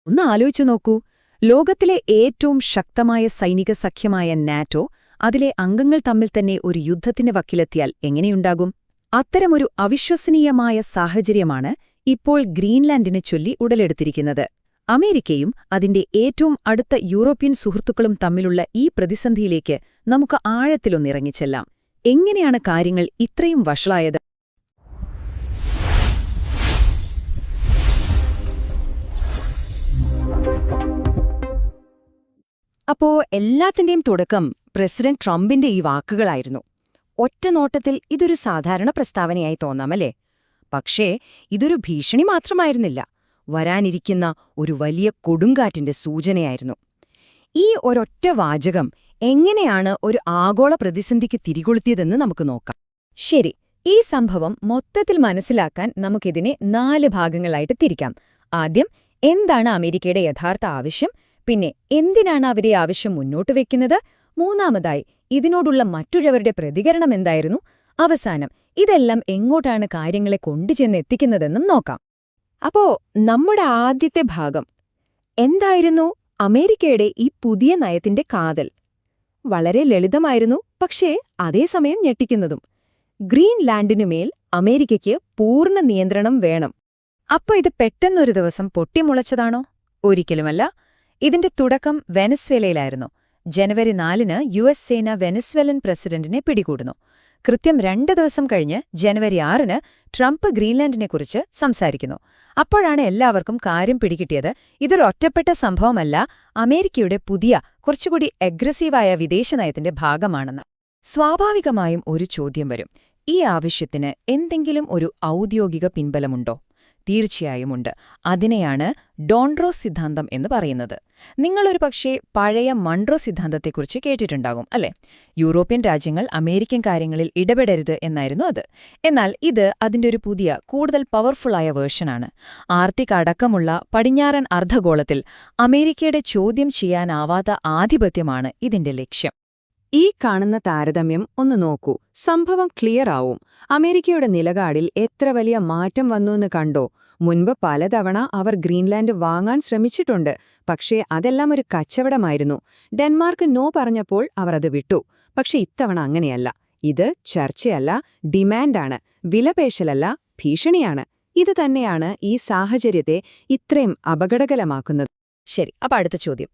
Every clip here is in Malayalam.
ഒന്ന് ആലോചിച്ചു നോക്കൂ, ലോകത്തിലെ ഏറ്റവും ശക്തമായ സൈനിക സഖ്യമായ നാറ്റോ അതിലെ അംഗങ്ങൾ തമ്മിൽ തന്നെ ഒരു യുദ്ധത്തിന് വക്കിലെത്തിയാൽ എങ്ങനെയുണ്ടാകും? അത്തരമൊരു അവിശ്വസനീയമായ സാഹചര്യമാണ് ഇപ്പോൾ ഗ്രീൻലാൻഡിനെ ചൊല്ലി ഉടലെടുത്തിരിക്കുന്നത്. അമേരിക്കയും അതിന്റെ ഏറ്റവും അടുത്ത യൂറോപ്യൻ സുഹൃത്തുക്കളും തമ്മിലുള്ള ഈ പ്രതിസന്ധിയിലേക്ക് നമുക്ക് ആഴത്തിലൊന്നിറങ്ങിച്ചെല്ലാം. എങ്ങനെയാണ് കാര്യങ്ങൾ ഇത്രയും വഷളായത്? അപ്പോ എല്ലാത്തിന്റെയും തുടക്കം പ്രസിഡന്റ് ട്രംപിന്റെ ഈ വാക്കുകളായിരുന്നു. ഒറ്റ നോട്ടത്തിൽ ഇതൊരു സാധാരണ പ്രസ്താവനയായി തോന്നാമല്ലേ? പക്ഷേ ഇതൊരു ഭീഷണി മാത്രമായിരുന്നില്ല, വരാനിരിക്കുന്ന ഒരു വലിയ കൊടുങ്കാറ്റിന്റെ സൂചനയായിരുന്നു. ഈ ഒരൊറ്റ വാചകം എങ്ങനെയാണ് ഒരു ആഗോള പ്രതിസന്ധിക്ക് തിരികൊളുത്തിയതെന്ന് നമുക്ക് നോക്കാം. ശരി, ഈ സംഭവം മൊത്തത്തിൽ മനസ്സിലാക്കാൻ നമുക്കിതിനെ 4 ഭാഗങ്ങളായിട്ട് തിരിക്കാം. ആദ്യം, എന്താണ് അമേരിക്കയുടെ യഥാർത്ഥ ആവശ്യം? പിന്നെ എന്തിനാണ് അവരെ ആവശ്യം മുന്നോട്ട് വെക്കുന്നത്? മൂന്നാമതായി, ഇതിനോടുള്ള മറ്റുള്ളവരുടെ പ്രതികരണം എന്തായിരുന്നു? അവസാനം, ഇതെല്ലാം എങ്ങോട്ടാണ് കാര്യങ്ങളെ കൊണ്ടുചെന്നെത്തിക്കുന്നതെന്നും നോക്കാം. അപ്പോ നമ്മുടെ ആദ്യത്തെ ഭാഗം എന്തായിരുന്നു അമേരിക്കയുടെ ഈ പുതിയ നയത്തിന്റെ കാതൽ? വളരെ ലളിതമായിരുന്നു, പക്ഷേ അതേസമയം ഞെട്ടിക്കുന്നതും. ഗ്രീൻലാൻഡിനുമേൽ അമേരിക്കയ്ക്ക് പൂർണ്ണ നിയന്ത്രണം വേണം. അപ്പൊ ഇത് പെട്ടെന്നൊരു ദിവസം പൊട്ടിമുളച്ചതാണോ? ഒരിക്കലുമല്ല. ഇതിന്റെ തുടക്കം വെനസ്വേലയിലായിരുന്നു. ജനുവരി 4-ന് യു.എസ്. സേന വെനസ്വേലൻ പ്രസിഡന്റിനെ പിടികൂടുന്നു. കൃത്യം 2 ദിവസം കഴിഞ്ഞ് ജനുവരി 6-ന് ട്രംപ് ഗ്രീൻലാൻഡിനെക്കുറിച്ച് സംസാരിക്കുന്നു. അപ്പോഴാണ് എല്ലാവർക്കും കാര്യം പിടികിട്ടിയത്. ഇതൊരു ഒറ്റപ്പെട്ട സംഭവമല്ല, അമേരിക്കയുടെ പുതിയ, കുറച്ചുകൂടി അഗ്രസീവായ വിദേശനയത്തിന്റെ ഭാഗമാണെന്ന്. സ്വാഭാവികമായും ഒരു ചോദ്യം വരും, ഈ ആവശ്യത്തിന് എന്തെങ്കിലും ഒരു ഔദ്യോഗിക പിൻബലമുണ്ടോ? തീർച്ചയായുമുണ്ട്. അതിനെയാണ് ഡോൺറോസ് സിദ്ധാന്തം എന്ന് പറയുന്നത്. നിങ്ങളൊരു പക്ഷേ പഴയ മൺട്രോ സിദ്ധാന്തത്തെക്കുറിച്ച് കേട്ടിട്ടുണ്ടാകും അല്ലേ? യൂറോപ്യൻ രാജ്യങ്ങൾ അമേരിക്കൻ കാര്യങ്ങളിൽ ഇടപെടരുത് എന്നായിരുന്നു അത്. എന്നാൽ ഇത് അതിന്റെ ഒരു പുതിയ, കൂടുതൽ പവർഫുള്ളായ വേർഷനാണ്. ആർട്ടിക് അടക്കമുള്ള പടിഞ്ഞാറൻ അർദ്ധഗോളത്തിൽ അമേരിക്കയുടെ ചോദ്യം ചെയ്യാനാവാത്ത ആധിപത്യമാണ് ഇതിന്റെ ലക്ഷ്യം. ഈ കാണുന്ന താരതമ്യം ഒന്ന് നോക്കൂ, സംഭവം ക്ലിയർ ആവും. അമേരിക്കയുടെ നിലപാടിൽ എത്ര വലിയ മാറ്റം വന്നുവെന്ന് കണ്ടോ? മുൻപ് പലതവണ അവർ ഗ്രീൻലാൻഡ് വാങ്ങാൻ ശ്രമിച്ചിട്ടുണ്ട്, പക്ഷേ അതെല്ലാം ഒരു കച്ചവടമായിരുന്നു. ഡെൻമാർക്ക് നോ പറഞ്ഞപ്പോൾ അവർ അത് വിട്ടു. പക്ഷെ ഇത്തവണ അങ്ങനെയല്ല. ഇത് ചർച്ചയല്ല, ഡിമാൻഡാണ്. വിലപേശലല്ല, ഭീഷണിയാണ്. ഇത് തന്നെയാണ് ഈ സാഹചര്യത്തെ ഇത്രയും അപകടകരമാക്കുന്നത്. ശരി, അപ്പൊ അടുത്ത ചോദ്യം,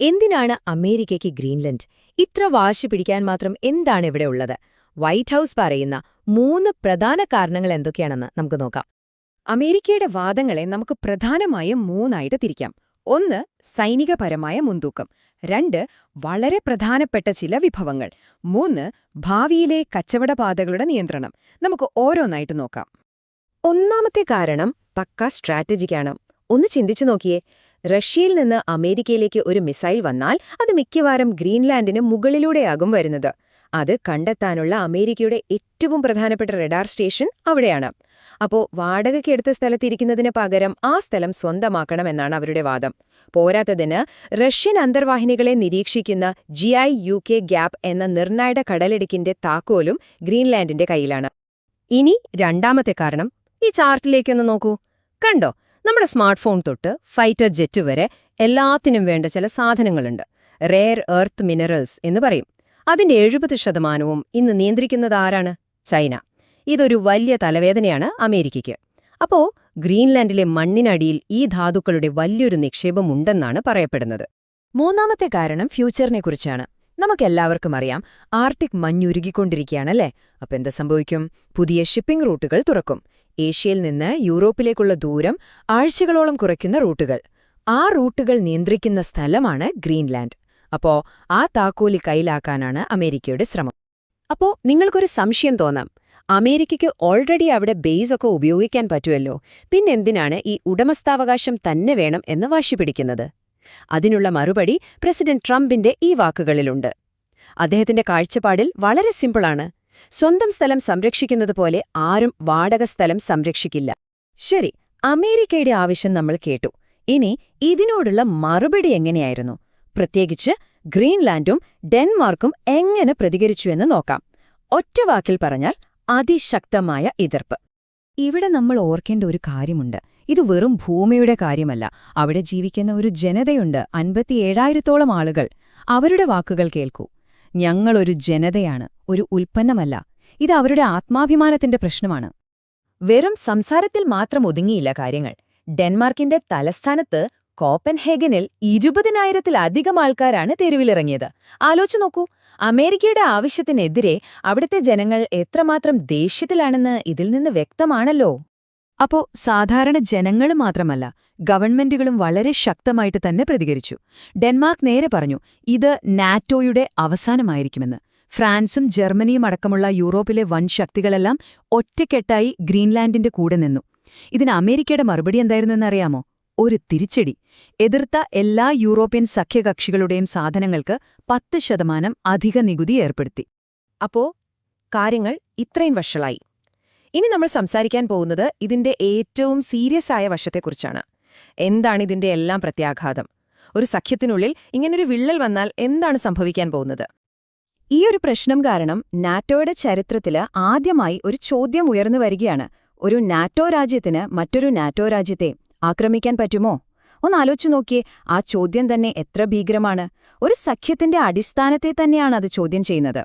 എന്തിനാണ് അമേരിക്കയ്ക്ക് ഗ്രീൻലൻഡ്? ഇത്ര വാശി പിടിക്കാൻ മാത്രം എന്താണ് ഇവിടെ ഉള്ളത്? വൈറ്റ് ഹൌസ് പറയുന്ന 3 പ്രധാന കാരണങ്ങൾ എന്തൊക്കെയാണെന്ന് നമുക്ക് നോക്കാം. അമേരിക്കയുടെ വാദങ്ങളെ നമുക്ക് പ്രധാനമായും 3ആയിട്ട് തിരിക്കാം. 1, സൈനികപരമായ മുൻതൂക്കം. 2, വളരെ പ്രധാനപ്പെട്ട ചില വിഭവങ്ങൾ. 3, ഭാവിയിലെ കച്ചവടപാതകളുടെ നിയന്ത്രണം. നമുക്ക് ഓരോന്നായിട്ട് നോക്കാം. ഒന്നാമത്തെ കാരണം പക്കാ സ്ട്രാറ്റജിക്കാണ്. ഒന്ന് ചിന്തിച്ചു നോക്കിയേ, റഷ്യയിൽ നിന്ന് അമേരിക്കയിലേക്ക് ഒരു മിസൈൽ വന്നാൽ അത് മിക്കവാറും ഗ്രീൻലാൻഡിന് മുകളിലൂടെയാകും വരുന്നത്. അത് കണ്ടെത്താനുള്ള അമേരിക്കയുടെ ഏറ്റവും പ്രധാനപ്പെട്ട റഡാർ സ്റ്റേഷൻ അവിടെയാണ്. അപ്പോ വാടകയ്ക്കെടുത്ത സ്ഥലത്തിരിക്കുന്നതിന് പകരം ആ സ്ഥലം സ്വന്തമാക്കണമെന്നാണ് അവരുടെ വാദം. പോരാത്തതിന് റഷ്യൻ അന്തർവാഹിനികളെ നിരീക്ഷിക്കുന്ന GIUK ഗ്യാപ്പ് എന്ന നിർണായക കടലിടുക്കിന്റെ താക്കോലും ഗ്രീൻലാൻഡിന്റെ കയ്യിലാണ്. ഇനി രണ്ടാമത്തെ കാരണം, ഈ ചാർട്ടിലേക്കൊന്ന് നോക്കൂ. കണ്ടോ, നമ്മുടെ സ്മാർട്ട് ഫോൺ തൊട്ട് ഫൈറ്റർ ജെറ്റ് വരെ എല്ലാത്തിനും വേണ്ട ചില സാധനങ്ങളുണ്ട്. റെയർ എർത്ത് മിനറൽസ് എന്ന് പറയും. അതിന്റെ 70% ഇന്ന് നിയന്ത്രിക്കുന്നത് ആരാണ്? ചൈന. ഇതൊരു വലിയ തലവേദനയാണ് അമേരിക്കയ്ക്ക്. അപ്പോ ഗ്രീൻലാൻഡിലെ മണ്ണിനടിയിൽ ഈ ധാതുക്കളുടെ വലിയൊരു നിക്ഷേപമുണ്ടെന്നാണ് പറയപ്പെടുന്നത്. മൂന്നാമത്തെ കാരണം ഫ്യൂച്ചറിനെക്കുറിച്ചാണ്. നമുക്കെല്ലാവർക്കും അറിയാം, ആർട്ടിക് മഞ്ഞുരുകിക്കൊണ്ടിരിക്കുകയാണല്ലേ. അപ്പൊ എന്ത് സംഭവിക്കും? പുതിയ ഷിപ്പിംഗ് റൂട്ടുകൾ തുറക്കും. ഏഷ്യയിൽ നിന്ന് യൂറോപ്പിലേക്കുള്ള ദൂരം ആഴ്ചകളോളം കുറയ്ക്കുന്ന റൂട്ടുകൾ. ആ റൂട്ടുകൾ നിയന്ത്രിക്കുന്ന സ്ഥലമാണ് ഗ്രീൻലാൻഡ്. അപ്പോ ആ താക്കോലി കയ്യിലാക്കാനാണ് അമേരിക്കയുടെ ശ്രമം. അപ്പോ നിങ്ങൾക്കൊരു സംശയം തോന്നാം, അമേരിക്കയ്ക്ക് ഓൾറെഡി അവിടെ ബേസൊക്കെ ഉപയോഗിക്കാൻ പറ്റുമല്ലോ, പിന്നെന്തിനാണ് ഈ ഉടമസ്ഥാവകാശം തന്നെ വേണം എന്ന് വാശി പിടിക്കുന്നത്? അതിനുള്ള മറുപടി പ്രസിഡന്റ് ട്രംപിന്റെ ഈ വാക്കുകളിലുണ്ട്. അദ്ദേഹത്തിന്റെ കാഴ്ചപ്പാടിൽ വളരെ സിമ്പിളാണ്. സ്വന്തം സ്ഥലം സംരക്ഷിക്കുന്നത് പോലെ ആരും വാടക സ്ഥലം സംരക്ഷിക്കില്ല. ശരി, അമേരിക്കയുടെ ആവശ്യം നമ്മൾ കേട്ടു. ഇനി ഇതിനോടുള്ള മറുപടി എങ്ങനെയായിരുന്നു? പ്രത്യേകിച്ച് ഗ്രീൻലാൻഡും ഡെൻമാർക്കും എങ്ങനെ പ്രതികരിച്ചുവെന്ന് നോക്കാം. ഒറ്റവാക്കിൽ പറഞ്ഞാൽ അതിശക്തമായ എതിർപ്പ്. ഇവിടെ നമ്മൾ ഓർക്കേണ്ട ഒരു കാര്യമുണ്ട്. ഇത് വെറും ഭൂമിയുടെ കാര്യമല്ല. അവിടെ ജീവിക്കുന്ന ഒരു ജനതയുണ്ട്, 57,000-ഓളം ആളുകൾ. അവരുടെ വാക്കുകൾ കേൾക്കൂ. ഞങ്ങളൊരു ജനതയാണ്, ഒരു ഉൽപ്പന്നമല്ല. ഇത് അവരുടെ ആത്മാഭിമാനത്തിന്റെ പ്രശ്നമാണ്. വെറും സംസാരത്തിൽ മാത്രം ഒതുങ്ങിയില്ല കാര്യങ്ങൾ. ഡെൻമാർക്കിന്റെ തലസ്ഥാനത്ത് കോപ്പൻഹേഗനിൽ 20,000-ത്തിലധികം ആൾക്കാരാണ് തെരുവിലിറങ്ങിയത്. ആലോചിച്ചു നോക്കൂ, അമേരിക്കയുടെ ആവശ്യത്തിനെതിരെ അവിടുത്തെ ജനങ്ങൾ എത്രമാത്രം ദേഷ്യത്തിലാണെന്ന് ഇതിൽ നിന്ന് വ്യക്തമാണല്ലോ. അപ്പോ സാധാരണ ജനങ്ങൾ മാത്രമല്ല, ഗവൺമെന്റുകളും വളരെ ശക്തമായിട്ട് തന്നെ പ്രതികരിച്ചു. ഡെൻമാർക്ക് നേരെ പറഞ്ഞു, ഇത് നാറ്റോയുടെ അവസാനമായിരിക്കുമെന്ന്. ഫ്രാൻസും ജർമ്മനിയും അടക്കമുള്ള യൂറോപ്പിലെ വൻ ശക്തികളെല്ലാം ഒറ്റക്കെട്ടായി ഗ്രീൻലാൻഡിന്റെ കൂടെ നിന്നു. ഇതിന് അമേരിക്കയുടെ മറുപടി എന്തായിരുന്നു എന്നറിയാമോ? ഒരു തിരിച്ചടി. എതിർത്ത എല്ലാ യൂറോപ്യൻ സഖ്യകക്ഷികളുടെയും സാധനങ്ങൾക്ക് 10% അധിക നികുതി ഏർപ്പെടുത്തി. അപ്പോ കാര്യങ്ങൾ ഇത്രയും വഷളായി. ഇനി നമ്മൾ സംസാരിക്കാൻ പോകുന്നത് ഇതിന്റെ ഏറ്റവും സീരിയസ് ആയ വശത്തെക്കുറിച്ചാണ്. എന്താണിതിന്റെ എല്ലാം പ്രത്യാഘാതം? ഒരു സഖ്യത്തിനുള്ളിൽ ഇങ്ങനൊരു വിള്ളൽ വന്നാൽ എന്താണ് സംഭവിക്കാൻ പോകുന്നത്? ഈയൊരു പ്രശ്നം കാരണം നാറ്റോയുടെ ചരിത്രത്തില് ആദ്യമായി ഒരു ചോദ്യം ഉയർന്നു വരികയാണ്. ഒരു നാറ്റോ രാജ്യത്തിന് മറ്റൊരു നാറ്റോ രാജ്യത്തെ ആക്രമിക്കാൻ പറ്റുമോ? ഒന്നാലോചിച്ചു നോക്കിയേ, ആ ചോദ്യം തന്നെ എത്ര ഭീകരമാണ്. ഒരു സഖ്യത്തിന്റെ അടിസ്ഥാനത്തെ തന്നെയാണ് അത് ചോദ്യം ചെയ്യുന്നത്.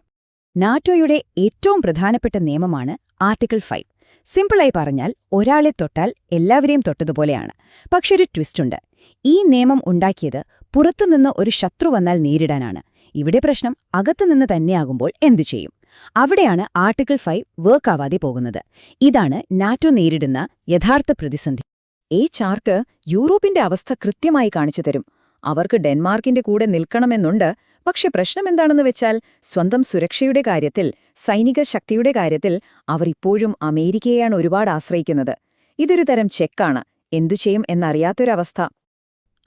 നാറ്റോയുടെ ഏറ്റവും പ്രധാനപ്പെട്ട നിയമമാണ് ആർട്ടിക്കിൾ 5. സിമ്പിളായി പറഞ്ഞാൽ, ഒരാളെ തൊട്ടാൽ എല്ലാവരെയും തൊട്ടതുപോലെയാണ്. പക്ഷെ ഒരു ട്വിസ്റ്റുണ്ട്. ഈ നിയമം ഉണ്ടാക്കിയത് പുറത്തുനിന്ന് ഒരു ശത്രു വന്നാൽ നേരിടാനാണ്. ഇവിടെ പ്രശ്നം അകത്തുനിന്ന് തന്നെയാകുമ്പോൾ എന്തു ചെയ്യും? അവിടെയാണ് ആർട്ടിക്കിൾ 5 വർക്കാവാതെ പോകുന്നത്. ഇതാണ് നാറ്റോ നേരിടുന്ന യഥാർത്ഥ പ്രതിസന്ധി. ഈ ചാർക്ക് യൂറോപ്പിന്റെ അവസ്ഥ കൃത്യമായി കാണിച്ചു തരും. അവർക്ക് ഡെൻമാർക്കിന്റെ കൂടെ നിൽക്കണമെന്നുണ്ട്. പക്ഷെ പ്രശ്നം എന്താണെന്ന് വെച്ചാൽ, സ്വന്തം സുരക്ഷയുടെ കാര്യത്തിൽ, സൈനിക ശക്തിയുടെ കാര്യത്തിൽ അവർ ഇപ്പോഴും അമേരിക്കയെയാണ് ഒരുപാട് ആശ്രയിക്കുന്നത്. ഇതൊരു തരം ചെക്കാണ്, എന്തു ചെയ്യും എന്നറിയാത്തൊരവസ്ഥ.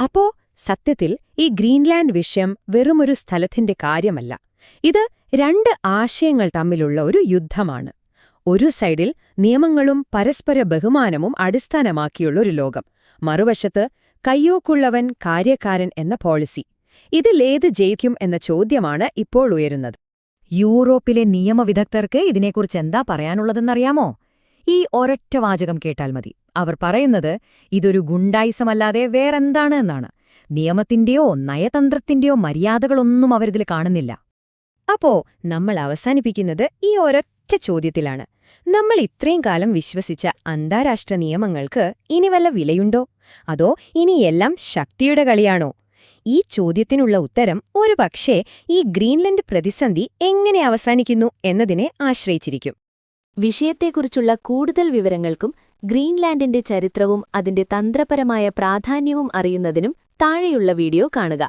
അപ്പോ സത്യത്തിൽ ഈ ഗ്രീൻലാൻഡ് വിഷയം വെറുമൊരു സ്ഥലത്തിന്റെ കാര്യമല്ല. ഇത് രണ്ട് ആശയങ്ങൾ തമ്മിലുള്ള ഒരു യുദ്ധമാണ്. ഒരു സൈഡിൽ നിയമങ്ങളും പരസ്പര ബഹുമാനവും അടിസ്ഥാനമാക്കിയുള്ളൊരു ലോകം, മറുവശത്ത് കയ്യോക്കുള്ളവൻ കാര്യക്കാരൻ എന്ന പോളിസി. ഇതിലേത് ജയിക്കും എന്ന ചോദ്യമാണ് ഇപ്പോൾ ഉയരുന്നത്. യൂറോപ്പിലെ നിയമവിദഗ്ധർക്ക് ഇതിനെക്കുറിച്ച് എന്താ പറയാനുള്ളതെന്നറിയാമോ? ഈ ഒരൊറ്റ വാചകം കേട്ടാൽ മതി. അവർ പറയുന്നത് ഇതൊരു ഗുണ്ടായിസമല്ലാതെ വേറെന്താണ് എന്നാണ്. നിയമത്തിന്റെയോ നയതന്ത്രത്തിന്റെയോ മര്യാദകളൊന്നും അവരിതിൽ കാണുന്നില്ല. അപ്പോ നമ്മൾ അവസാനിപ്പിക്കുന്നത് ഈ ഒരൊറ്റ ചോദ്യത്തിലാണ്. നമ്മൾ ഇത്രയും കാലം വിശ്വസിച്ച അന്താരാഷ്ട്ര നിയമങ്ങൾക്ക് ഇനി വല്ല വിലയുണ്ടോ? അതോ ഇനിയെല്ലാം ശക്തിയുടെ കളിയാണോ? ഈ ചോദ്യത്തിനുള്ള ഉത്തരം ഒരുപക്ഷേ ഈ ഗ്രീൻലൻഡ് പ്രതിസന്ധി എങ്ങനെ അവസാനിക്കുന്നു എന്നതിനെ ആശ്രയിച്ചിരിക്കും. വിഷയത്തെക്കുറിച്ചുള്ള കൂടുതൽ വിവരങ്ങൾക്കും ഗ്രീൻലാൻഡിന്റെ ചരിത്രവും അതിന്റെ തന്ത്രപരമായ പ്രാധാന്യവും അറിയുന്നതിനും താഴെയുള്ള വീഡിയോ കാണുക.